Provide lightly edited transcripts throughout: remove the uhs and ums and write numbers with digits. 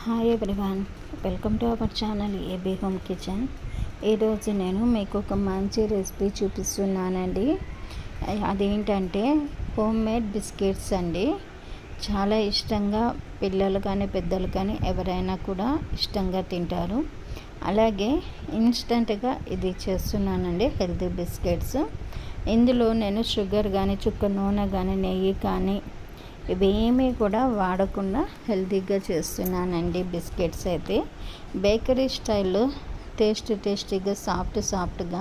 Hi everyone, welcome to our channel AB home kitchen. ఈరోజు నేను మీకు ఒక మంచి రెసిపీ చూపిస్తున్నానండి. అదేంటంటే హోమ్ మేడ్ బిస్కెట్స్ అండి. చాలా ఇష్టంగా పిల్లలు కానీ పెద్దలు కానీ ఎవరైనా కూడా ఇష్టంగా తింటారు. అలాగే ఇన్స్టెంట్గా ఇది చేస్తున్నానండి, హెల్తీ బిస్కెట్స్. ఇందులో నేను షుగర్ కానీ చుక్క నూనె కానీ నెయ్యి కానీ ఇవేమీ కూడా వాడకుండా హెల్తీగా చేస్తున్నానండి. బిస్కెట్స్ అయితే బేకరీ స్టైల్లో టేస్టీగా సాఫ్ట్గా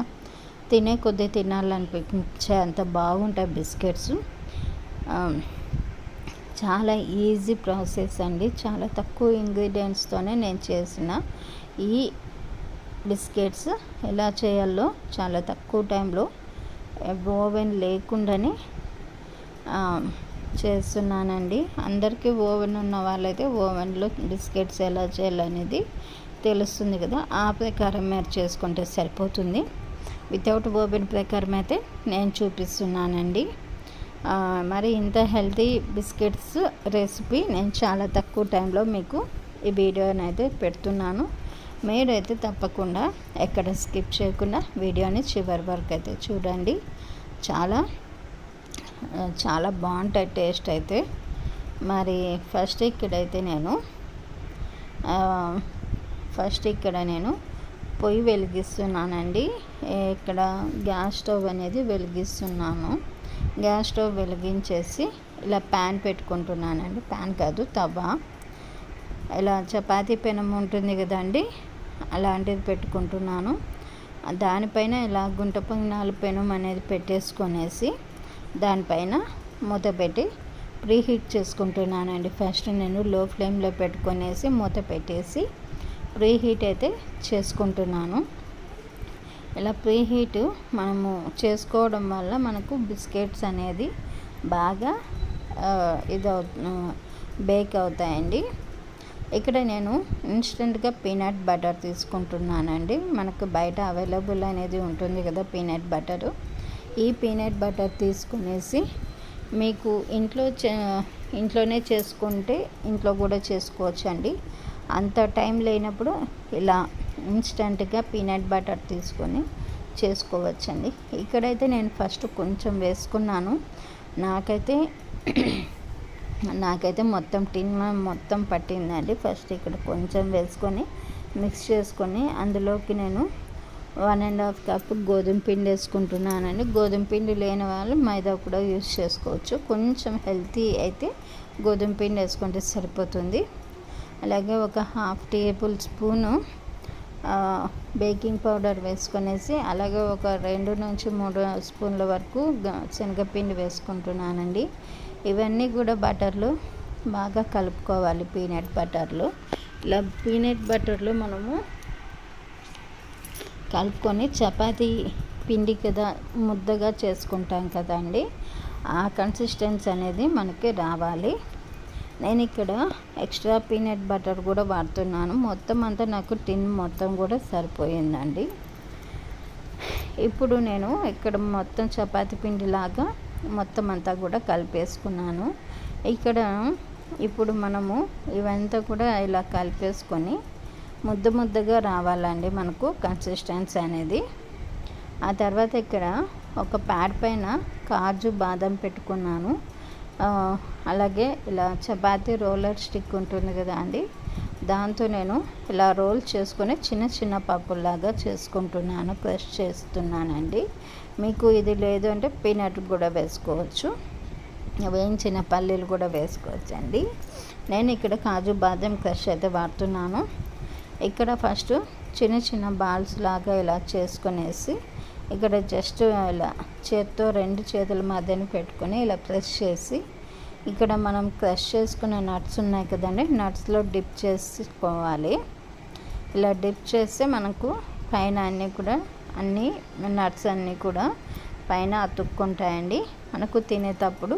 తినే కొద్దీ తినాలనిపించే అంత బాగుంటాయి బిస్కెట్స్. చాలా ఈజీ ప్రాసెస్ అండి. చాలా తక్కువ ఇంగ్రీడియంట్స్తోనే నేను చేసిన ఈ బిస్కెట్స్ ఎలా చేయాలో చాలా తక్కువ టైంలో ఓవెన్ లేకుండానే చేస్తున్నానండి. అందరికీ ఓవెన్ ఉన్న వాళ్ళైతే ఓవెన్లో బిస్కెట్స్ ఎలా చేయాలనేది తెలుస్తుంది కదా, ఆ ప్రకారం మీరు చేసుకుంటే సరిపోతుంది. వితౌట్ ఓవెన్ ప్రకారం అయితే నేను చూపిస్తున్నానండి. మరి ఇంత హెల్తీ బిస్కెట్స్ రెసిపీ నేను చాలా తక్కువ టైంలో మీకు ఈ వీడియోని అయితే పెడుతున్నాను. మీరైతే తప్పకుండా ఎక్కడ స్కిప్ చేయకుండా వీడియోని చివరి వరకు అయితే చూడండి. చాలా బాగుంటాయి టేస్ట్ అయితే. మరి ఫస్ట్ ఇక్కడ నేను పొయ్యి వెలిగిస్తున్నానండి. ఇక్కడ గ్యాస్ స్టవ్ అనేది వెలిగిస్తున్నాను. గ్యాస్ స్టవ్ వెలిగించేసి ఇలా ప్యాన్ పెట్టుకుంటున్నానండి. ప్యాన్ కాదు, తవా. ఇలా చపాతీ పెనం ఉంటుంది కదండి, అలాంటిది పెట్టుకుంటున్నాను. దానిపైన ఇలా గుంట పొంగనాల పెనం అనేది పెట్టేసుకొనేసి దానిపైన మూత పెట్టి ప్రీహీట్ చేసుకుంటున్నానండి. ఫస్ట్ నేను లో ఫ్లేమ్లో పెట్టుకొనేసి మూత పెట్టేసి ప్రీహీట్ అయితే చేసుకుంటున్నాను. ఇలా ప్రీహీట్ మనము చేసుకోవడం వల్ల మనకు బిస్కెట్స్ అనేది బాగా బేక్ అవుతాయండి. ఇక్కడ నేను ఇన్స్టెంట్గా పీనట్ బటర్ తీసుకుంటున్నానండి. మనకు బయట అవైలబుల్ అనేది ఉంటుంది కదా పీనట్ బటరు. ఈ పీనట్ బటర్ తీసుకునేసి మీకు ఇంట్లోనే చేసుకుంటే ఇంట్లో కూడా చేసుకోవచ్చు అండి. అంత టైం లేనప్పుడు ఇలా ఇన్స్టెంట్గా పీనట్ బటర్ తీసుకొని చేసుకోవచ్చండి. ఇక్కడైతే నేను ఫస్ట్ కొంచెం వేసుకున్నాను. నాకైతే మొత్తం టిన్ మొత్తం పట్టిందండి. ఫస్ట్ ఇక్కడ కొంచెం వేసుకొని మిక్స్ చేసుకొని అందులోకి నేను 1.5 కప్పు గోధుమ పిండి వేసుకుంటున్నానండి. గోధుమ పిండి లేని వాళ్ళు మైదా కూడా యూజ్ చేసుకోవచ్చు. కొంచెం హెల్తీ అయితే గోధుమ పిండి వేసుకుంటే సరిపోతుంది. అలాగే ఒక 1/2 టేబుల్ స్పూను బేకింగ్ పౌడర్ వేసుకొనేసి అలాగే ఒక 2 నుంచి 3 స్పూన్ల వరకు శనగపిండి వేసుకుంటున్నానండి. ఇవన్నీ కూడా బటర్లో బాగా కలుపుకోవాలి. పీనట్ బటర్లో ఇలా పీనట్ బటర్లో మనము కలుపుకొని చపాతీ పిండి కదా ముద్దగా చేసుకుంటాం కదండి, ఆ కన్సిస్టెన్సీ అనేది మనకి రావాలి. నేను ఇక్కడ ఎక్స్ట్రా పీనట్ బటర్ కూడా వాడుతున్నాను. మొత్తం అంతా నాకు టిన్ మొత్తం కూడా సరిపోయిందండి. ఇప్పుడు నేను ఇక్కడ మొత్తం చపాతీ పిండిలాగా మొత్తం అంతా కూడా కలిపేసుకున్నాను. ఇప్పుడు మనము ఇవంతా కూడా ఇలా కలిపేసుకొని ముద్దగా రావాలండి మనకు కన్సిస్టెన్సీ అనేది. ఆ తర్వాత ఇక్కడ ఒక ప్యాడ్ పైన కాజు బాదం పెట్టుకున్నాను. అలాగే ఇలా చపాతీ రోలర్ స్టిక్ ఉంటుంది కదా అండి, దాంతో నేను ఇలా రోల్ చేసుకొని చిన్న పప్పుల్లాగా చేసుకుంటున్నాను, క్రష్ చేస్తున్నానండి. మీకు ఇది లేదు అంటే పీనట్ కూడా వేసుకోవచ్చు, వేయించిన పల్లీలు కూడా వేసుకోవచ్చు అండి. నేను ఇక్కడ కాజు బాదం క్రష్ అయితే వాడుతున్నాను. ఇక్కడ ఫస్ట్ చిన్న బాల్స్ లాగా ఇలా చేసుకునేసి ఇక్కడ జస్ట్ ఇలా చేత్తో 2 చేతుల మధ్యన పెట్టుకొని ఇలా ప్రెస్ చేసి ఇక్కడ మనం క్రష్ చేసుకునే నట్స్ ఉన్నాయి కదండి, నట్స్లో డిప్ చేసుకోవాలి. ఇలా డిప్ చేస్తే మనకు పైన అన్ని నట్స్ అన్నీ కూడా పైన అతుక్కుంటాయండి. మనకు తినేటప్పుడు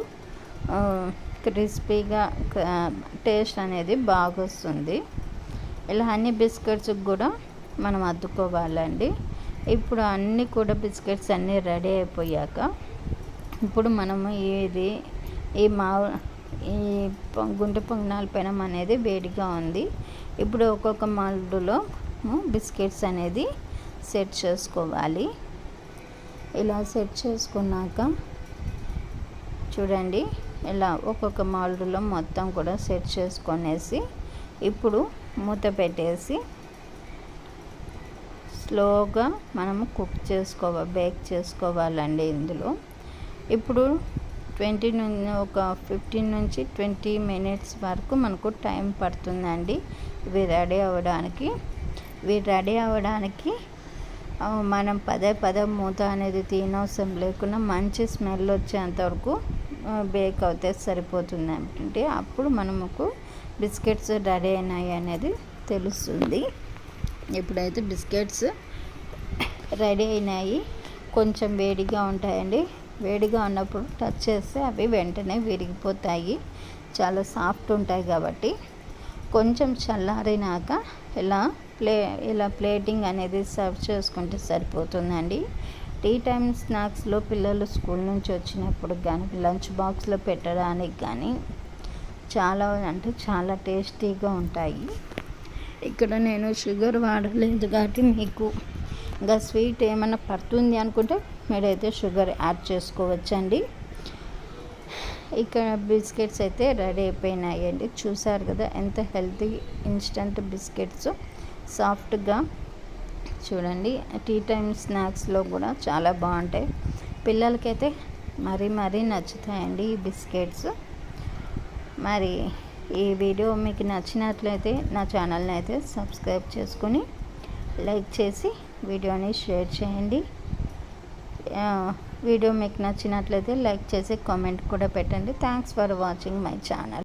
క్రిస్పీగా టేస్ట్ అనేది బాగా వస్తుంది. ఇలా అన్ని బిస్కెట్స్కి కూడా మనం అద్దుకోవాలండి. ఇప్పుడు అన్నీ కూడా బిస్కెట్స్ అన్నీ రెడీ అయిపోయాక ఇప్పుడు మనము ఈ గుంట పొంగనాల పెనం అనేది వేడిగా ఉంది. ఇప్పుడు ఒక్కొక్క మోల్డ్లో బిస్కెట్స్ అనేది సెట్ చేసుకోవాలి. ఇలా సెట్ చేసుకున్నాక చూడండి, ఇలా ఒక్కొక్క మోల్డ్లో మొత్తం కూడా సెట్ చేసుకొనేసి ఇప్పుడు మూత పెట్టేసి స్లోగా మనము బేక్ చేసుకోవాలండి. ఇందులో ఇప్పుడు 15 నుంచి 20 మినిట్స్ వరకు మనకు టైం పడుతుందండి ఇవి రెడీ అవ్వడానికి. మనం పదే మూత అనేది తీయనవసరం లేకుండా మంచి స్మెల్ వచ్చేంత వరకు బేక్ అవుతే సరిపోతుంది. అంటే అప్పుడు మనకు బిస్కెట్స్ రెడీ అయినాయి అనేది తెలుస్తుంది. ఇప్పుడైతే బిస్కెట్స్ రెడీ అయినాయి. కొంచెం వేడిగా ఉంటాయండి. వేడిగా ఉన్నప్పుడు టచ్ చేస్తే అవి వెంటనే విరిగిపోతాయి, చాలా సాఫ్ట్ ఉంటాయి కాబట్టి. కొంచెం చల్లారినాక ఇలా ప్లేటింగ్ అనేది సర్వ్ చేసుకుంటే సరిపోతుందండి. టీ టైమ్ స్నాక్స్లో పిల్లలు స్కూల్ నుంచి వచ్చినప్పుడు కానీ లంచ్ బాక్స్లో పెట్టడానికి కానీ చాలా టేస్టీగా ఉంటాయి. ఇక్కడ నేను షుగర్ వాడలేదు కాబట్టి మీకు ఇంకా స్వీట్ ఏమైనా పడుతుంది అనుకుంటే మీరైతే షుగర్ యాడ్ చేసుకోవచ్చండి. ఇక్కడ బిస్కెట్స్ అయితే రెడీ అయిపోయినాయండి. చూసారు కదా ఎంత హెల్తీ ఇన్స్టంట్ బిస్కెట్స్, సాఫ్ట్గా. చూడండి, టీ టైమ్ స్నాక్స్లో కూడా చాలా బాగుంటాయి. పిల్లలకైతే మరీ నచ్చుతాయండి ఈ బిస్కెట్స్. మరి ఈ వీడియో మీకు నచ్చినట్లయితే నా ఛానల్ని అయితే సబ్స్క్రైబ్ చేసుకొని లైక్ చేసి వీడియోని షేర్ చేయండి. వీడియో మీకు నచ్చినట్లయితే లైక్ చేసి కామెంట్ కూడా పెట్టండి. Thanks for watching my channel.